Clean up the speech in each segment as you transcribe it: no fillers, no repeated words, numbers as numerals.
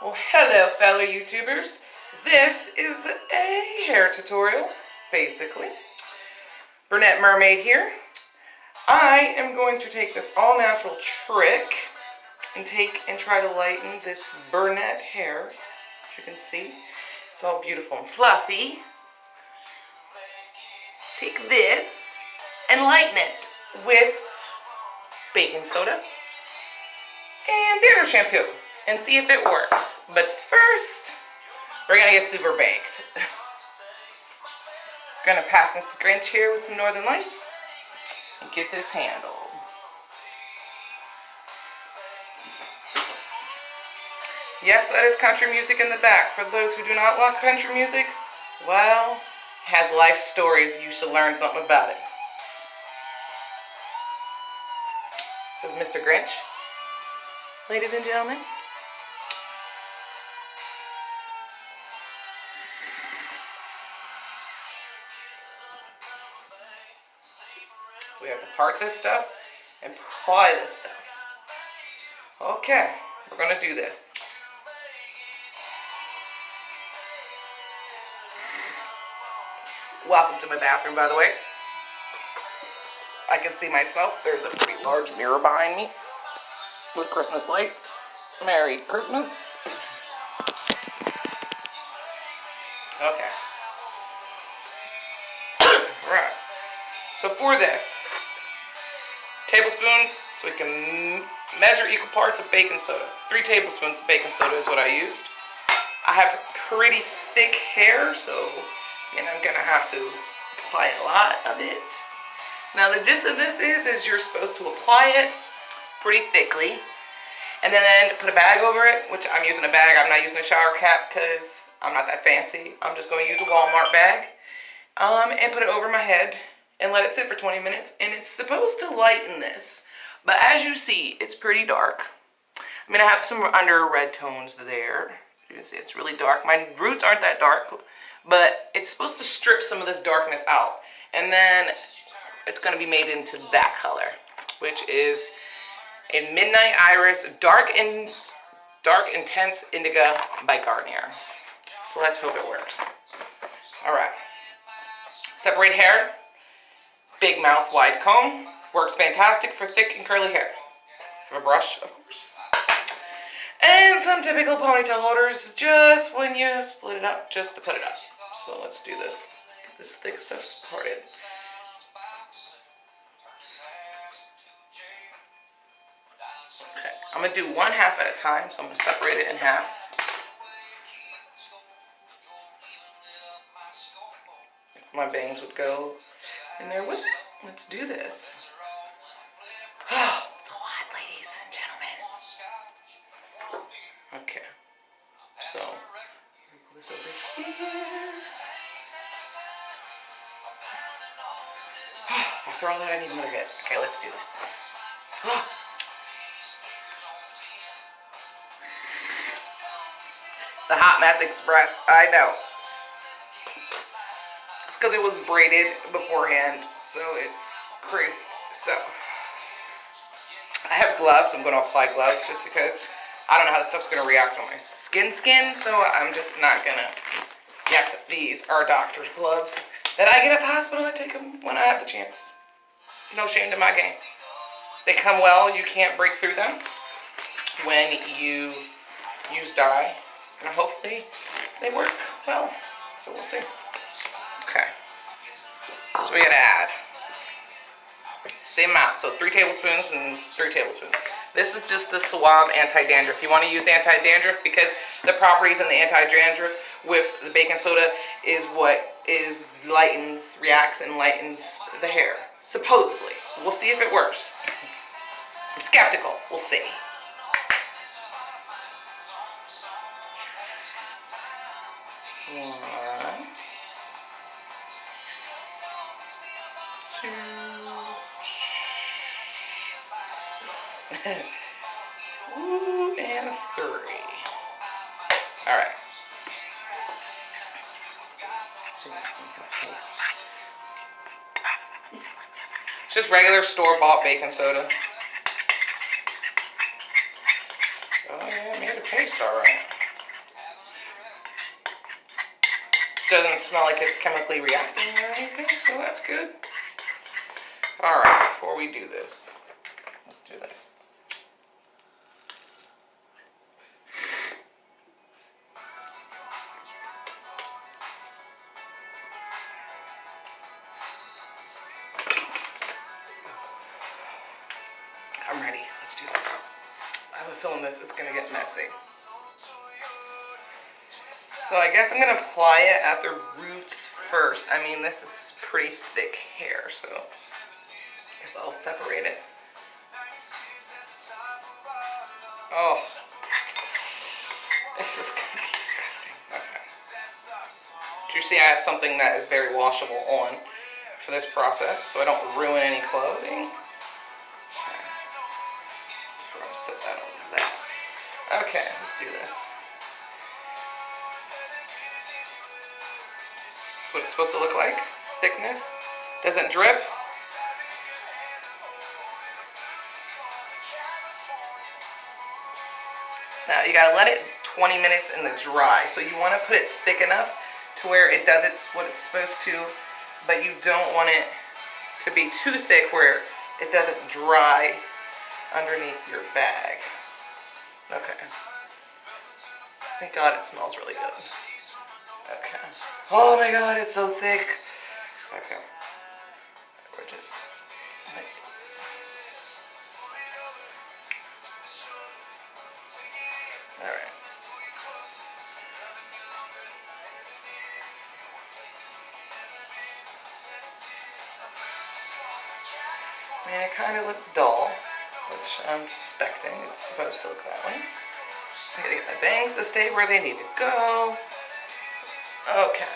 Well, hello fellow YouTubers. This is a hair tutorial, basically. Brunette Mermaid here. I am going to take this all-natural trick and try to lighten this brunette hair. As you can see, it's all beautiful and fluffy. Take this and lighten it with baking soda and dandruff shampoo and see if it works. But first, we're gonna get super baked. Gonna pack Mr. Grinch here with some Northern Lights and get this handled. Yes, that is country music in the back. For those who do not like country music, well, it has life stories. You should learn something about it. This is Mr. Grinch, ladies and gentlemen. So we have to part this stuff and ply this stuff. Okay, we're gonna do this. Welcome to my bathroom, by the way. I can see myself. There's a pretty large mirror behind me with Christmas lights. Merry Christmas. Okay. Right. So for this, tablespoon, so we can measure equal parts of baking soda. 3 tablespoons of baking soda is what I used. I have pretty thick hair, so I'm gonna have to apply a lot of it. Now the gist of this is you're supposed to apply it pretty thickly and then put a bag over it, which I'm using a bag. I'm not using a shower cap because I'm not that fancy. I'm just going to use a Walmart bag and put it over my head and let it sit for 20 minutes. And it's supposed to lighten this. But as you see, it's pretty dark. I'm going to have some under red tones there. You can see it's really dark. My roots aren't that dark, but it's supposed to strip some of this darkness out. And then it's going to be made into that color, which is a Midnight Iris Dark Intense Indigo by Garnier. So let's hope it works. All right. Separate hair. Big mouth, wide comb. Works fantastic for thick and curly hair. A brush, of course. And some typical ponytail holders just when you split it up, just to put it up. So let's do this. Get this thick stuff parted. Okay, I'm going to do 1/2 at a time, so I'm going to separate it in half. If my bangs would go in there with it. Let's do this. Oh, it's a lot, ladies and gentlemen. Okay, so pull this over here. After all that, I need another bit. Okay, let's do this. The Hot Mess Express, I know. It's because it was braided beforehand, so it's crazy. So, I have gloves. I'm going to apply gloves just because I don't know how this stuff's going to react on my skin, so I'm just not going to. Yes, these are doctor's gloves that I get at the hospital. I take them when I have the chance. No shame to my game. They come well. You can't break through them when you use dye. And hopefully they work well. So we'll see. Okay. So we gotta add. Same amount. So 3 tablespoons and 3 tablespoons. This is just the Suave anti-dandruff. You want to use the anti-dandruff because the properties in the anti-dandruff with the baking soda is what reacts and lightens the hair. Supposedly. We'll see if it works. I'm skeptical. We'll see. One, 2, ooh, and 3. All right. Just regular store-bought baking soda. Oh yeah, I made a paste all right. Doesn't smell like it's chemically reacting or anything, so that's good. Alright, before we do this, let's do this. I'm ready. Let's do this. I have a feeling this is going to get messy. So I guess I'm going to apply it at the roots first. I mean, this is pretty thick hair, so I guess I'll separate it. Oh, this is going to be disgusting. Okay. Do you see I have something that is very washable on for this process, so I don't ruin any clothing? Set that on that. Okay, let's do this. That's what it's supposed to look like. Thickness. Doesn't drip. Now you gotta let it 20 minutes in the dry. So you want to put it thick enough to where it does what it's supposed to, but you don't want it to be too thick where it doesn't dry underneath your bag. Okay. Thank God it smells really good. Okay. Oh my God, it's so thick. Okay. We're just like... Alright. I mean, it kind of looks dull, which I'm suspecting it's supposed to look that way. I gotta get my bangs to stay where they need to go. Okay.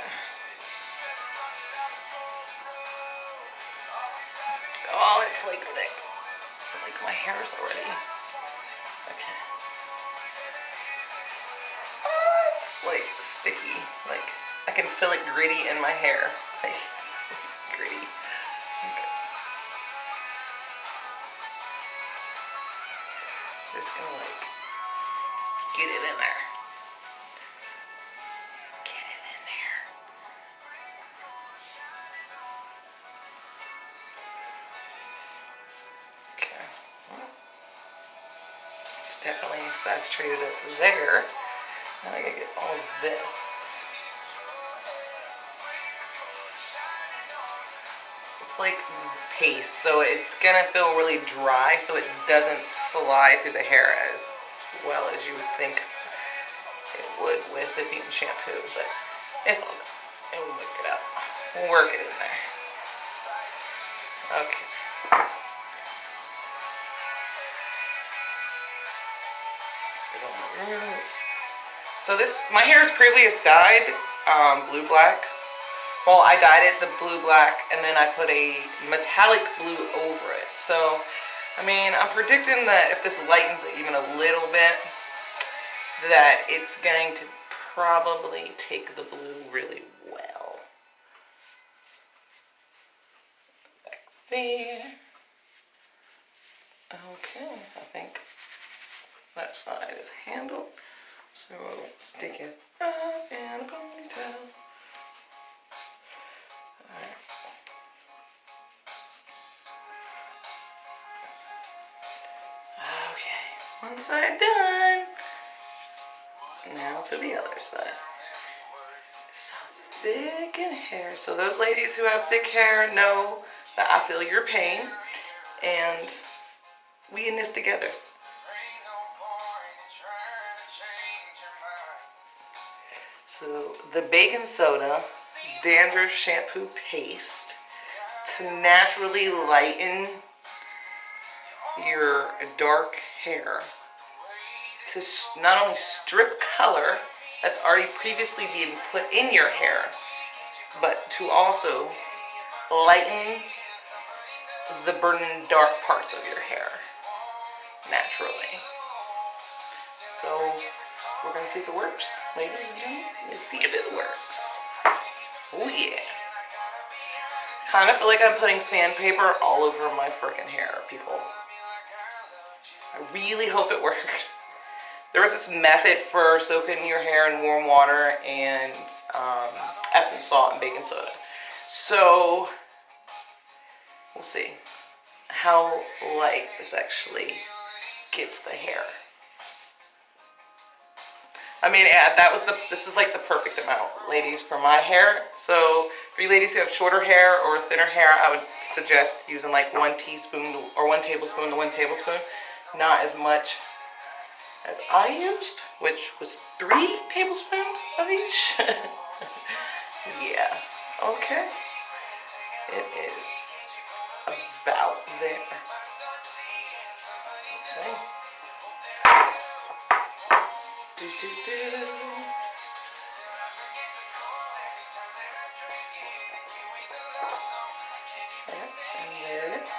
Oh, it's like thick. Like my hair's already. Okay. Oh, it's like sticky. Like I can feel it gritty in my hair. Like it's like gritty. Okay. Just gonna like get it in there. Get it in there. Okay. Well, it's definitely saturated it there. Now I gotta get all of this. It's like paste, so it's gonna feel really dry, so it doesn't slide through the hair as well as you would think it would with it being shampoo, but it's all good. And we'll work it out. We'll work it in there. Okay. So this, my hair is previous dyed blue black. Well, I dyed it the blue black and then I put a metallic blue over it. So, I mean, I'm predicting that if this lightens it even a little bit, that it's going to probably take the blue really well. Back there. Okay, I think that side is handled. So we'll stick it up in a ponytail. Alright. Okay, one side done. Now to the other side. So thick in hair. So those ladies who have thick hair know that I feel your pain. And we in this together. So the baking soda dandruff shampoo paste to naturally lighten your dark hair, to not only strip color that's already previously been put in your hair, but to also lighten the burning dark parts of your hair naturally. So we're gonna see if it works, ladies and gentlemen. Let's see if it works. Oh yeah. Kind of feel like I'm putting sandpaper all over my freaking hair, people. I really hope it works. There was this method for soaking your hair in warm water and Epsom salt and baking soda. So we'll see how light this actually gets the hair. I mean, yeah, this is like the perfect amount, ladies, for my hair. So for you ladies who have shorter hair or thinner hair, I would suggest using like 1 teaspoon or 1 tablespoon to 1 tablespoon. Not as much as I used, which was 3 tablespoons of each. Yeah, okay. It is about there. Let's see. Do, do, do. And there it is.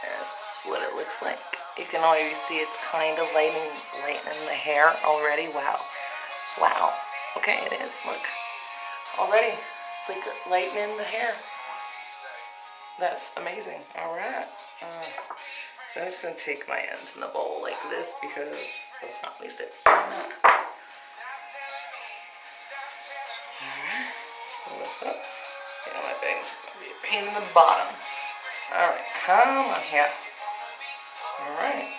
This is what it looks like. You can already see it's kind of lightening the hair already. Wow. Wow. Okay, it is. Look. Already. It's like lightening the hair. That's amazing. Alright. So I'm just going to take my ends in the bowl like this because let's not waste it. Alright. Let's pull this up. You know, my thing's going to be a pain in the bottom. Alright, come on here. Alright.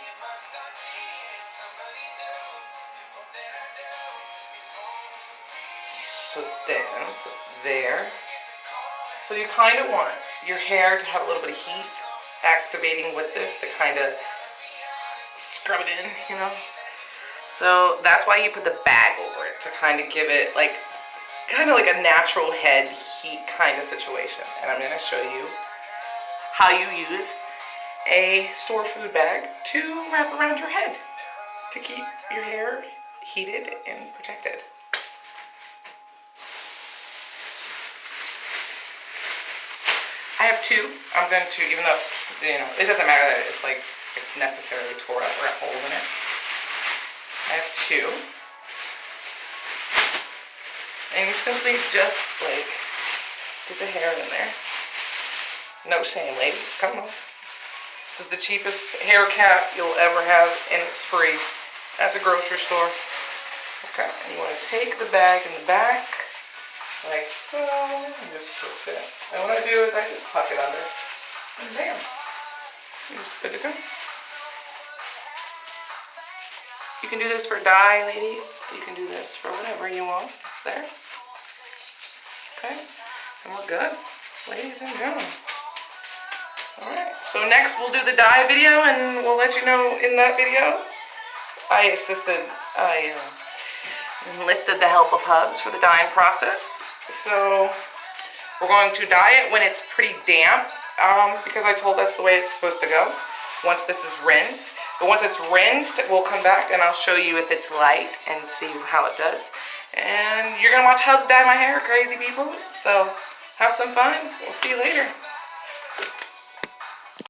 So then, it's there. So you kind of want your hair to have a little bit of heat activating with this to kind of scrub it in, you know. So that's why you put the bag over it, to kind of give it like, kind of like a natural head heat kind of situation. And I'm going to show you how you use a store food bag to wrap around your head to keep your hair heated and protected. I have 2. I'm going to, even though, you know, it doesn't matter that it's like, it's necessarily tore up or a hole in it. I have 2. And you simply just like, get the hair in there. No shame, ladies, come on. This is the cheapest hair cap you'll ever have, and it's free at the grocery store. Okay, and you want to take the bag in the back, like so, and just twist it. And what I do is I just tuck it under, and bam, you're just good to go. You can do this for dye, ladies. You can do this for whatever you want. There. Okay, and we're good, ladies and gentlemen. Alright, so next we'll do the dye video, and we'll let you know in that video. I enlisted the help of Hubs for the dyeing process. So we're going to dye it when it's pretty damp, because I told that's the way it's supposed to go once this is rinsed. But once it's rinsed, we'll come back and I'll show you if it's light and see how it does. And you're going to watch Hubs dye my hair, crazy people. So have some fun. We'll see you later.